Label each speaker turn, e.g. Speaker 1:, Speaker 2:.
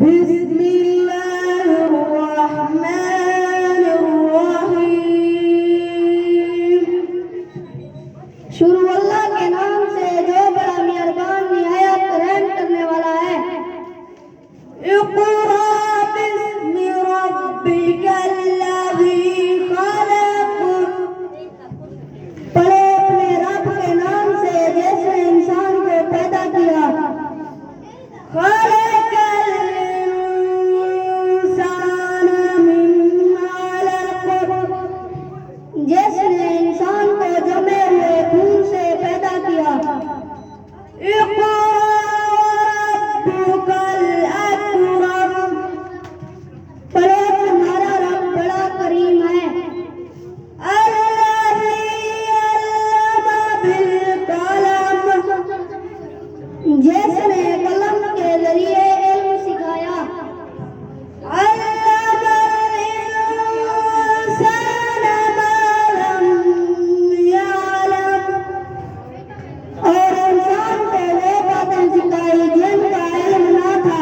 Speaker 1: बिस्मिल्लाहिर्रहमानिर्रहीम। शुरू अल्लाह के नाम से जो बड़ा मेहरबान निहायत रहम करने वाला है। इक़रा बिस्मि रब्बिकल्लज़ी खलक़। पढ़े अपने रब के नाम से जिसने इंसान को पैदा किया। खलक़ल इंसान मिन अलक़। जिसने इंसान को जमे हुए खून से पैदा किया। इक़रा रब्बुकल अकरम। पढ़े तुम्हारा रब बड़ा करीम है। अल्लज़ी अल्लम बिल कलम। जिसने कलम के जरिए इल्म सिखाया। अल्लमल इंसान मा लम यअलम। और इंसान को वो बातें सिखाई जिनका इल्म ना था।